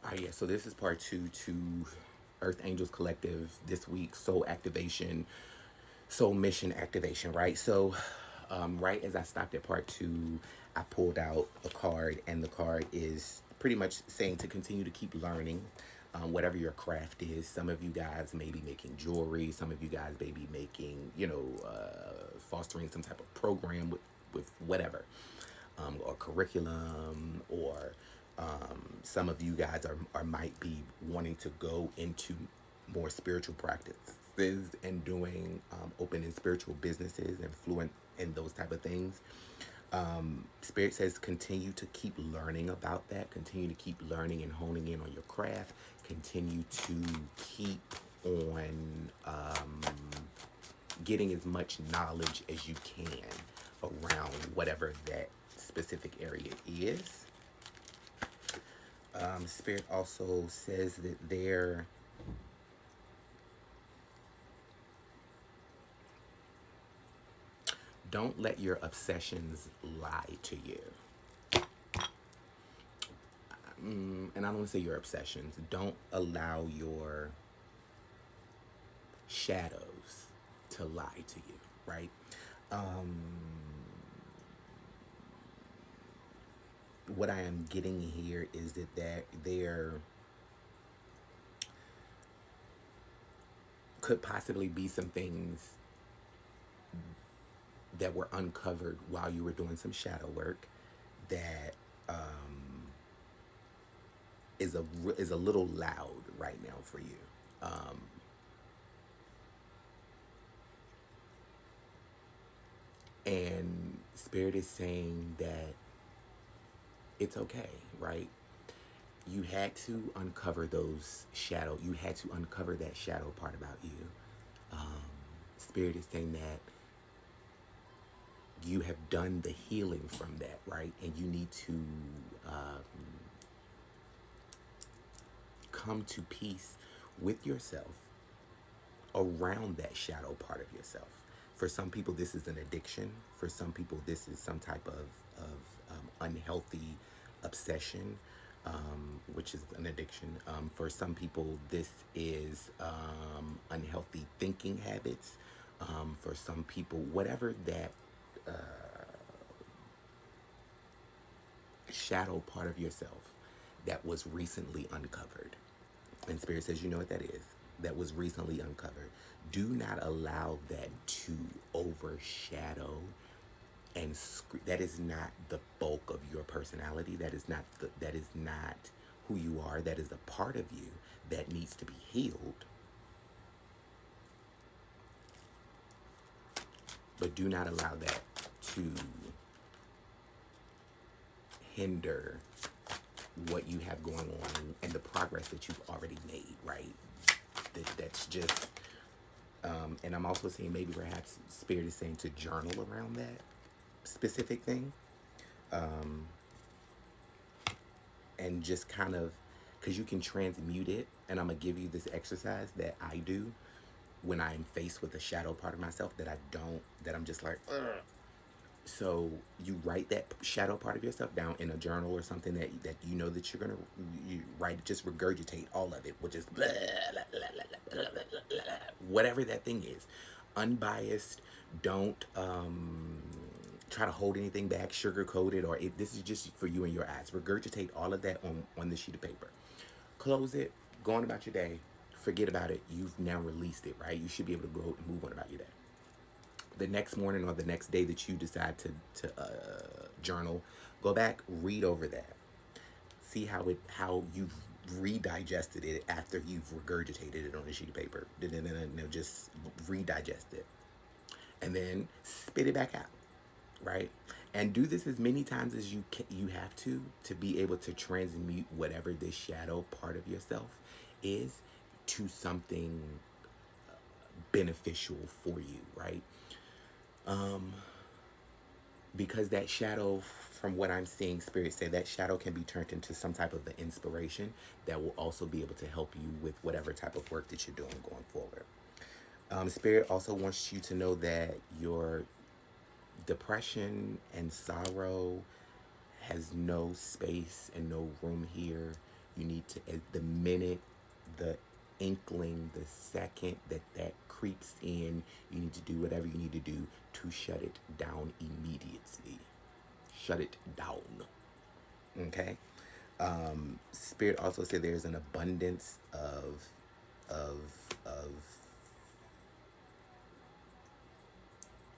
Yeah, so this is part two to Earth Angels Collective this week, soul activation, soul mission activation, right? So, right as I stopped at part two, I pulled out a card, and the card is pretty much saying to continue to keep learning. Whatever your craft is, some of you guys may be making jewelry, some of you guys may be making, fostering some type of program with whatever, or curriculum, or some of you guys are might be wanting to go into more spiritual practices and doing opening spiritual businesses and fluent in those type of things. Spirit says continue to keep learning about that, continue to keep learning and honing in on your craft, continue to keep on getting as much knowledge as you can around whatever that specific area is. Spirit also says that there don't let your obsessions lie to you. And I don't want to say your obsessions. Don't allow your shadows to lie to you, right? What I am getting here is that there could possibly be some things that were uncovered while you were doing some shadow work that is a little loud right now for you. And Spirit is saying that it's okay, right? You had to uncover you had to uncover that shadow part about you. Spirit is saying that you have done the healing from that, right? And you need to come to peace with yourself around that shadow part of yourself. For some people, this is an addiction. For some people, this is some type of unhealthy obsession, which is an addiction. For some people, this is unhealthy thinking habits. For some people, whatever that shadow part of yourself that was recently uncovered. And Spirit says, you know what that is? That was recently uncovered. Do not allow that to overshadow that is not the bulk of your personality. That is not who you are. That is a part of you that needs to be healed. But do not allow that to hinder what you have going on and the progress that you've already made, right? That's just, and I'm also saying maybe perhaps Spirit is saying to journal around that specific thing, and just kind of, because you can transmute it. And I'm going to give you this exercise that I do when I'm faced with a shadow part of myself that I'm just like, ugh. So you write that shadow part of yourself down in a journal or something that you know that you're gonna write. Just regurgitate all of it, which is blah, blah, blah, blah, blah, blah, blah, whatever that thing is, unbiased. Don't try to hold anything back, sugarcoat it, this is just for you and your eyes. Regurgitate all of that on the sheet of paper. Close it. Go on about your day. Forget about it. You've now released it, right? You should be able to go and move on about your day. The next morning or the next day that you decide to journal, go back, read over that, see how you've redigested it after you've regurgitated it on a sheet of paper. Just redigest it, and then spit it back out, right? And do this as many times as you have to be able to transmute whatever this shadow part of yourself is to something beneficial for you, right? Because that shadow, from what I'm seeing Spirit say, that shadow can be turned into some type of an inspiration that will also be able to help you with whatever type of work that you're doing going forward. Spirit also wants you to know that your depression and sorrow has no space and no room here. You need to, at the minute, the inkling, the second that that creeps in, you need to do whatever you need to do to shut it down immediately. Shut it down. Okay? Spirit also said there's an abundance of of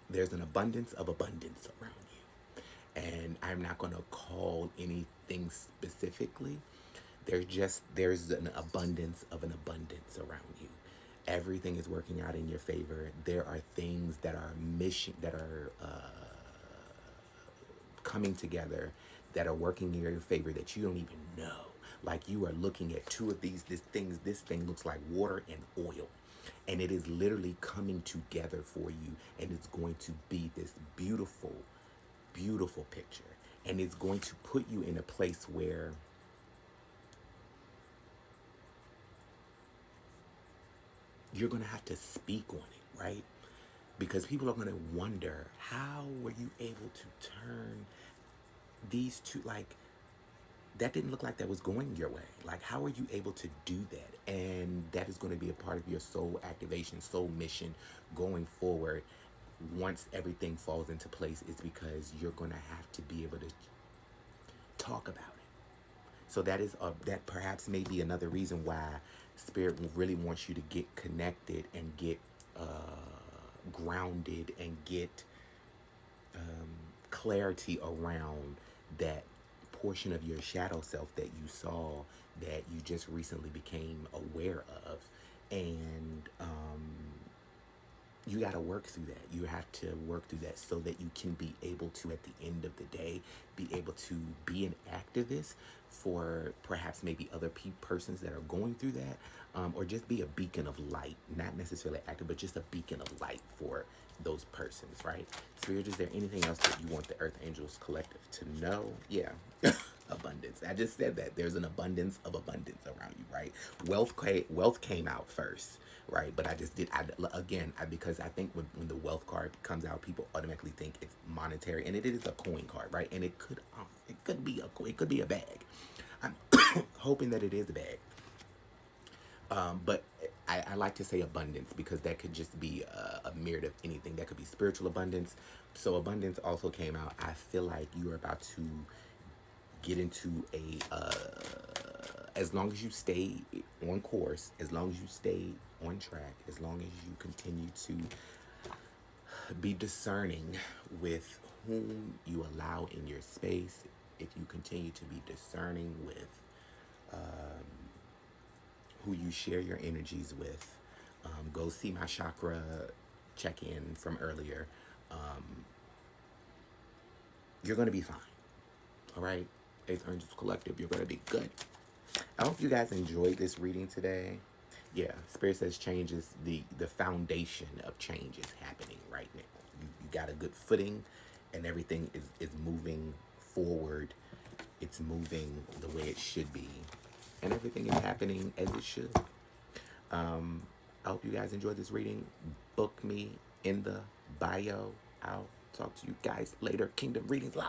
there's an abundance around you. And I'm not going to call anything specifically. There's an abundance around you. Everything is working out in your favor. There are things that are coming together, that are working in your favor that you don't even know. Like, you are looking at two of this thing looks like water and oil, and it is literally coming together for you, and it's going to be this beautiful, beautiful picture, and it's going to put you in a place where you're going to have to speak on it, right? Because people are going to wonder, how were you able to turn these two, like, that didn't look like that was going your way. Like, how are you able to do that? And that is going to be a part of your soul activation, soul mission going forward. Once everything falls into place, is because you're going to have to be able to talk about it. So that perhaps may be another reason why Spirit really wants you to get connected and get grounded and get clarity around that portion of your shadow self that you saw, that you just recently became aware of. And you got to work through that. You have to work through that so that you can be able to, at the end of the day, be able to be an activist for perhaps maybe other persons that are going through that, or just be a beacon of light, not necessarily active, but just a beacon of light for those persons, right? Spirit, is there anything else that you want the Earth Angels Collective to know? Yeah. Abundance. I just said that there's an abundance around you, right? Wealth came out first, right? But I just did, because I think when the wealth card comes out, people automatically think it's monetary, and it is a coin card, right? And it could be a bag. I'm hoping that it is a bag. But I like to say abundance, because that could just be a myriad of anything. That could be spiritual abundance. So abundance also came out. I feel like you are about to get into as long as you stay on course, as long as you stay on track, as long as you continue to be discerning with whom you allow in your space, if you continue to be discerning with who you share your energies with, go see my chakra check-in from earlier. You're going to be fine. All right? Eighth Angels Collective, you're going to be good. I hope you guys enjoyed this reading today. Yeah, Spirit says change is the foundation of change is happening right now. You got a good footing, and everything is moving forward. It's moving the way it should be, and everything is happening as it should. I hope you guys enjoyed this reading. Book me in the bio. I'll talk to you guys later. Kingdom Readings Live.